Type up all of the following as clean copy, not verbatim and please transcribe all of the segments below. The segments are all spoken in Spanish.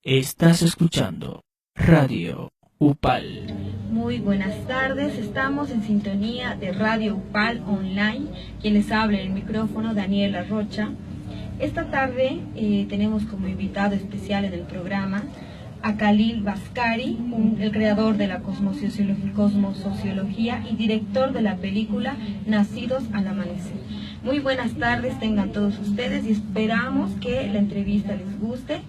Estás escuchando Radio UPAL. Muy buenas tardes, estamos en sintonía de Radio UPAL Online. Quien les habla en el micrófono, Daniela Rocha. Esta tarde tenemos como invitado especial en el programa a Khalil Baskari, el creador de la cosmosociología y director de la película Nacidos al Amanecer. Muy buenas tardes tengan todos ustedes y esperamos que la entrevista les guste,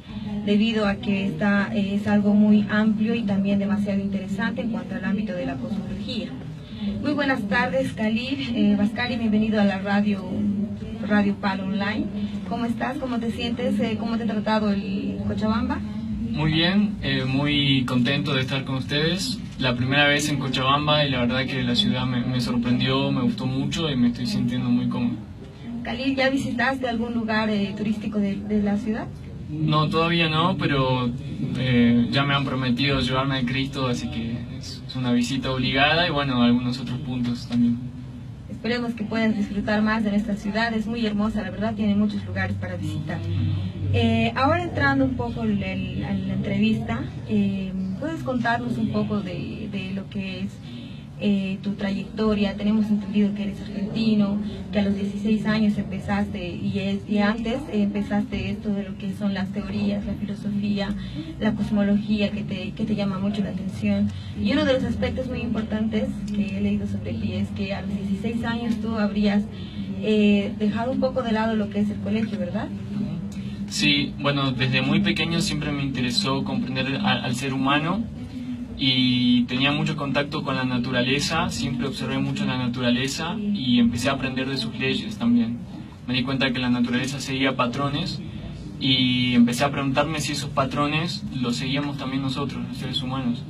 debido a que es algo muy amplio y también demasiado interesante en cuanto al ámbito de la cosmología. Muy buenas tardes, Khalil Baskari, bienvenido a la Radio UPAL Online. ¿Cómo estás? ¿Cómo te sientes? ¿Cómo te ha tratado el Cochabamba? Muy bien, muy contento de estar con ustedes. La primera vez en Cochabamba y la verdad que la ciudad me sorprendió, me gustó mucho y me estoy sintiendo muy cómodo. Khalil, ¿ya visitaste algún lugar turístico de la ciudad? No, todavía no, pero ya me han prometido llevarme a Cristo, así que es una visita obligada y bueno, algunos otros puntos también. Esperemos que puedas disfrutar más de nuestra ciudad, es muy hermosa, la verdad, tiene muchos lugares para visitar. Ahora entrando un poco a la entrevista, ¿puedes contarnos un poco de lo que es tu trayectoria? Tenemos entendido que eres argentino, que a los 16 años empezaste y antes empezaste esto de lo que son las teorías, la filosofía, la cosmología que te llama mucho la atención. Y uno de los aspectos muy importantes que he leído sobre ti es que a los 16 años tú habrías dejado un poco de lado lo que es el colegio, ¿verdad? Sí, bueno, desde muy pequeño siempre me interesó comprender al ser humano y tenía mucho contacto con la naturaleza, siempre observé mucho la naturaleza y empecé a aprender de sus leyes también. Me di cuenta que la naturaleza seguía patrones y empecé a preguntarme si esos patrones los seguíamos también nosotros, los seres humanos.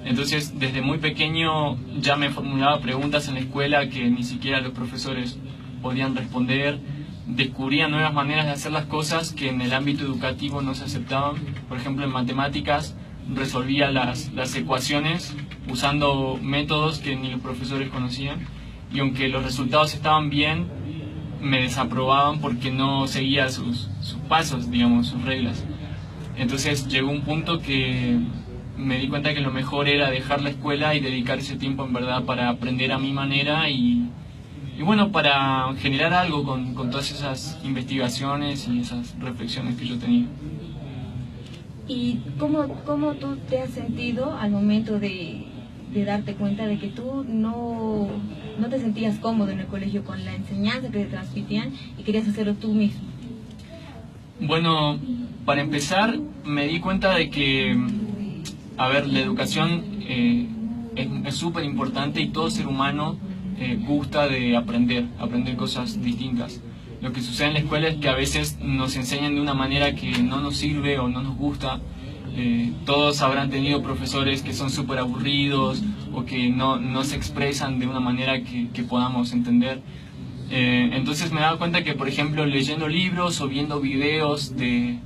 Entonces, desde muy pequeño ya me formulaba preguntas en la escuela que ni siquiera los profesores podían responder. Descubría nuevas maneras de hacer las cosas que en el ámbito educativo no se aceptaban. Por ejemplo, en matemáticas resolvía las ecuaciones usando métodos que ni los profesores conocían, y aunque los resultados estaban bien, me desaprobaban porque no seguía sus pasos, digamos, sus reglas. Entonces llegó un punto que me di cuenta que lo mejor era dejar la escuela y dedicar ese tiempo en verdad para aprender a mi manera y bueno, para generar algo con todas esas investigaciones y esas reflexiones que yo tenía. ¿Y cómo tú te has sentido al momento de darte cuenta de que tú no te sentías cómodo en el colegio con la enseñanza que te transmitían y querías hacerlo tú mismo? Bueno, para empezar, me di cuenta de que, la educación es súper importante y todo ser humano gusta de aprender cosas distintas. Lo que sucede en la escuela es que a veces nos enseñan de una manera que no nos sirve o no nos gusta. Todos habrán tenido profesores que son súper aburridos o que no se expresan de una manera que podamos entender. Entonces me he dado cuenta que, por ejemplo, leyendo libros o viendo videos de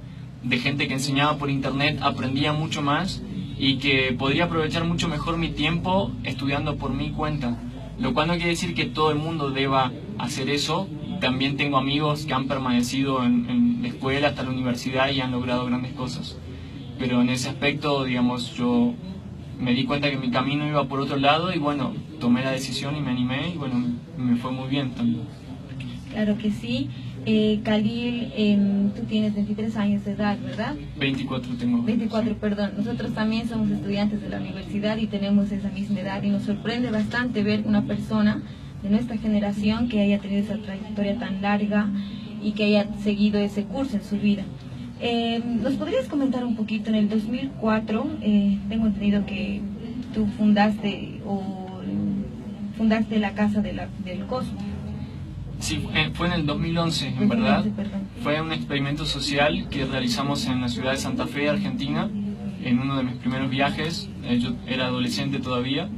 gente que enseñaba por internet, aprendía mucho más y que podría aprovechar mucho mejor mi tiempo estudiando por mi cuenta. Lo cual no quiere decir que todo el mundo deba hacer eso. También tengo amigos que han permanecido en la escuela hasta la universidad y han logrado grandes cosas. Pero en ese aspecto, digamos, yo me di cuenta que mi camino iba por otro lado y bueno, tomé la decisión y me animé y bueno, me fue muy bien también. Claro que sí. Khalil, tú tienes 23 años de edad, ¿verdad? 24 tengo. 24, sí. Perdón. Nosotros también somos estudiantes de la universidad y tenemos esa misma edad y nos sorprende bastante ver una persona de nuestra generación que haya tenido esa trayectoria tan larga y que haya seguido ese curso en su vida. ¿Nos podrías comentar un poquito? En el 2004 tengo entendido que tú fundaste la Casa del Cosmos. Sí, fue en el 2011, en verdad. Fue un experimento social que realizamos en la ciudad de Santa Fe, Argentina, en uno de mis primeros viajes. Yo era adolescente todavía.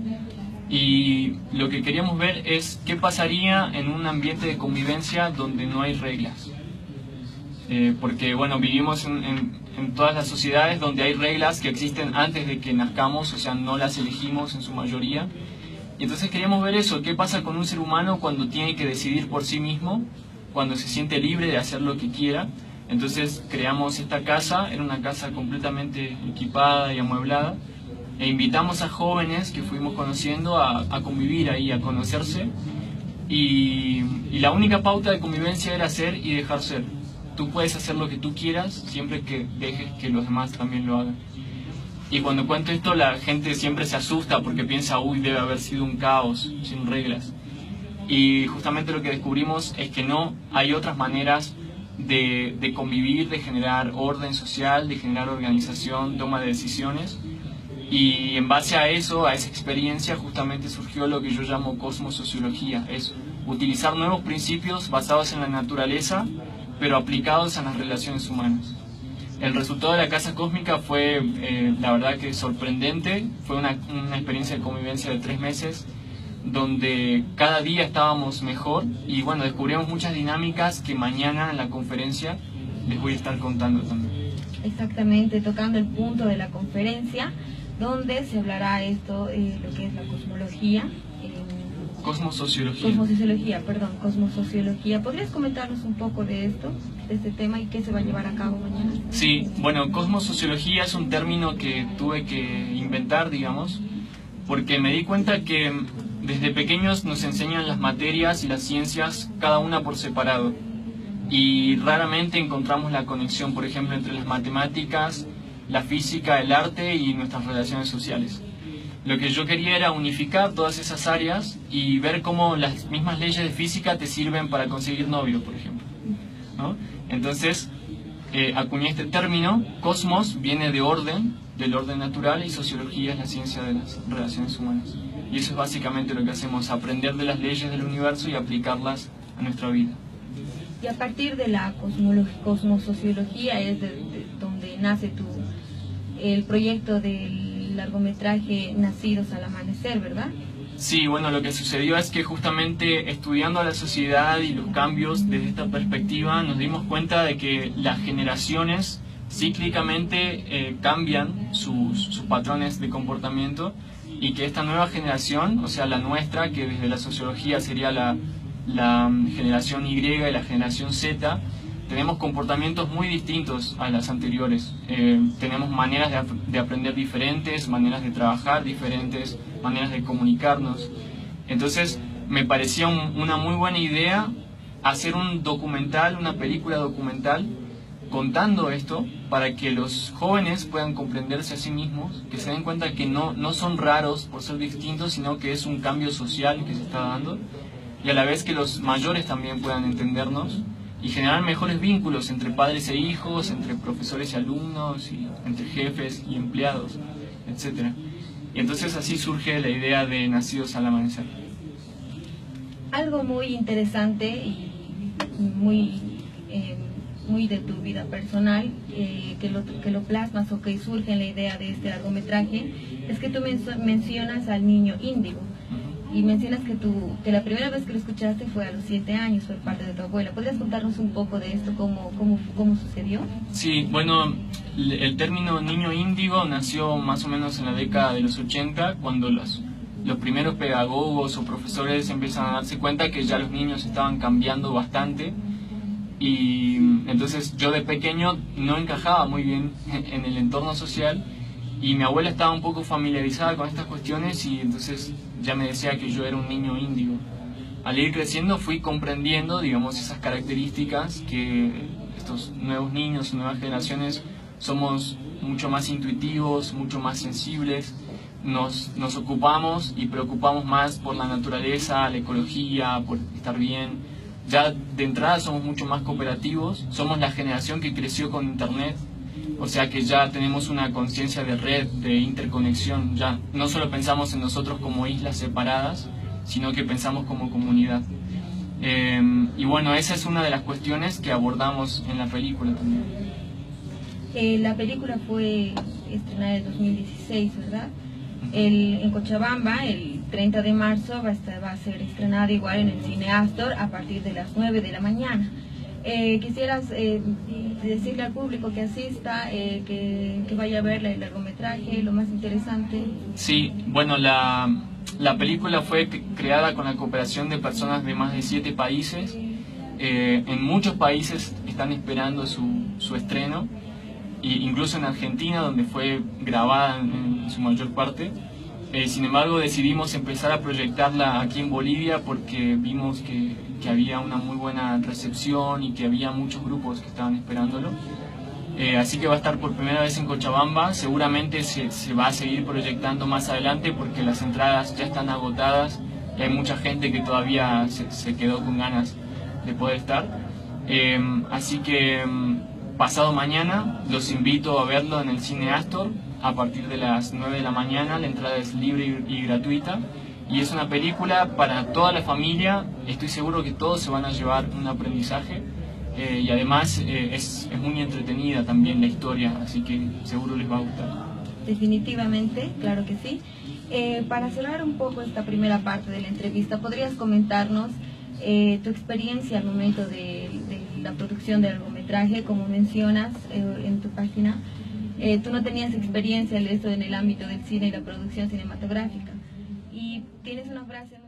Y lo que queríamos ver es qué pasaría en un ambiente de convivencia donde no hay reglas. Porque, bueno, vivimos en todas las sociedades donde hay reglas que existen antes de que nazcamos, o sea, no las elegimos en su mayoría. Y entonces queríamos ver eso, qué pasa con un ser humano cuando tiene que decidir por sí mismo, cuando se siente libre de hacer lo que quiera, Entonces creamos esta casa, era una casa completamente equipada y amueblada, e invitamos a jóvenes que fuimos conociendo a convivir ahí, a conocerse, y la única pauta de convivencia era ser y dejar ser. Tú puedes hacer lo que tú quieras, siempre que dejes que los demás también lo hagan. Y cuando cuento esto, la gente siempre se asusta porque piensa, uy, debe haber sido un caos, sin reglas. Y justamente lo que descubrimos es que no, hay otras maneras de convivir, de generar orden social, de generar organización, toma de decisiones. Y en base a eso, a esa experiencia, justamente surgió lo que yo llamo cosmosociología. Es utilizar nuevos principios basados en la naturaleza, pero aplicados a las relaciones humanas. El resultado de la casa cósmica fue, la verdad que sorprendente. Fue una experiencia de convivencia de 3 meses, donde cada día estábamos mejor y bueno, descubrimos muchas dinámicas que mañana en la conferencia les voy a estar contando también. Exactamente, tocando el punto de la conferencia, donde se hablará esto, lo que es la cosmología. Cosmosociología. ¿Podrías comentarnos un poco de esto, de este tema y qué se va a llevar a cabo mañana? Sí, bueno, cosmosociología es un término que tuve que inventar, digamos, porque me di cuenta que desde pequeños nos enseñan las materias y las ciencias cada una por separado y raramente encontramos la conexión, por ejemplo, entre las matemáticas, la física, el arte y nuestras relaciones sociales. Lo que yo quería era unificar todas esas áreas y ver cómo las mismas leyes de física te sirven para conseguir novio, por ejemplo, ¿no? Entonces, acuñé este término. Cosmos viene de orden, del orden natural, y sociología es la ciencia de las relaciones humanas. Y eso es básicamente lo que hacemos, aprender de las leyes del universo y aplicarlas a nuestra vida. Y a partir de la cosmosociología es donde nace el proyecto del largometraje Nacidos al Amanecer, ¿verdad? Sí, bueno, lo que sucedió es que justamente estudiando a la sociedad y los cambios desde esta perspectiva nos dimos cuenta de que las generaciones cíclicamente cambian sus patrones de comportamiento y que esta nueva generación, o sea, la nuestra, que desde la sociología sería la generación Y y la generación Z, tenemos comportamientos muy distintos a las anteriores. Tenemos maneras de aprender diferentes, maneras de trabajar diferentes, maneras de comunicarnos. Entonces me parecía una muy buena idea hacer un documental, una película documental, contando esto para que los jóvenes puedan comprenderse a sí mismos, que se den cuenta que no son raros por ser distintos, sino que es un cambio social que se está dando, y a la vez que los mayores también puedan entendernos y generar mejores vínculos entre padres e hijos, entre profesores y alumnos, y entre jefes y empleados, etc. Y entonces así surge la idea de Nacidos al Amanecer. Algo muy interesante y muy de tu vida personal, que lo plasmas o que surge en la idea de este largometraje, es que tú mencionas al niño índigo. Y mencionas que la primera vez que lo escuchaste fue a los 7 años por parte de tu abuela. ¿Podrías contarnos un poco de esto, cómo sucedió? Sí, bueno, el término niño índigo nació más o menos en la década de los 80, cuando los primeros pedagogos o profesores empiezan a darse cuenta que ya los niños estaban cambiando bastante. Y entonces yo de pequeño no encajaba muy bien en el entorno social, y mi abuela estaba un poco familiarizada con estas cuestiones y entonces ya me decía que yo era un niño índigo. Al ir creciendo fui comprendiendo, digamos, esas características, que estos nuevos niños, nuevas generaciones, somos mucho más intuitivos, mucho más sensibles, nos ocupamos y preocupamos más por la naturaleza, la ecología, por estar bien. Ya de entrada somos mucho más cooperativos, somos la generación que creció con internet. O sea que ya tenemos una conciencia de red, de interconexión. Ya no solo pensamos en nosotros como islas separadas, sino que pensamos como comunidad. Y bueno, esa es una de las cuestiones que abordamos en la película también. La película fue estrenada en 2016, ¿verdad? En Cochabamba, el 30 de marzo, va a ser estrenada igual en el Cine Astor a partir de las 9 de la mañana. Quisieras decirle al público que asista, que vaya a ver el largometraje, lo más interesante. Sí, bueno, la película fue creada con la cooperación de personas de más de 7 países. En muchos países están esperando su su estreno, e incluso en Argentina, donde fue grabada en su mayor parte. Sin embargo, decidimos empezar a proyectarla aquí en Bolivia porque vimos que había una muy buena recepción y que había muchos grupos que estaban esperándolo. Así que va a estar por primera vez en Cochabamba. Seguramente se va a seguir proyectando más adelante porque las entradas ya están agotadas y hay mucha gente que todavía se quedó con ganas de poder estar. Así que pasado mañana los invito a verlo en el Cine Astor a partir de las 9 de la mañana. La entrada es libre y gratuita y es una película para toda la familia. Estoy seguro que todos se van a llevar un aprendizaje. Y además es muy entretenida también la historia, así que seguro les va a gustar. Definitivamente, claro que sí. Para cerrar un poco esta primera parte de la entrevista, ¿podrías comentarnos tu experiencia al momento de la producción del largometraje? Como mencionas en tu página, tú no tenías experiencia en el ámbito del cine y la producción cinematográfica. Y tienes una frase muy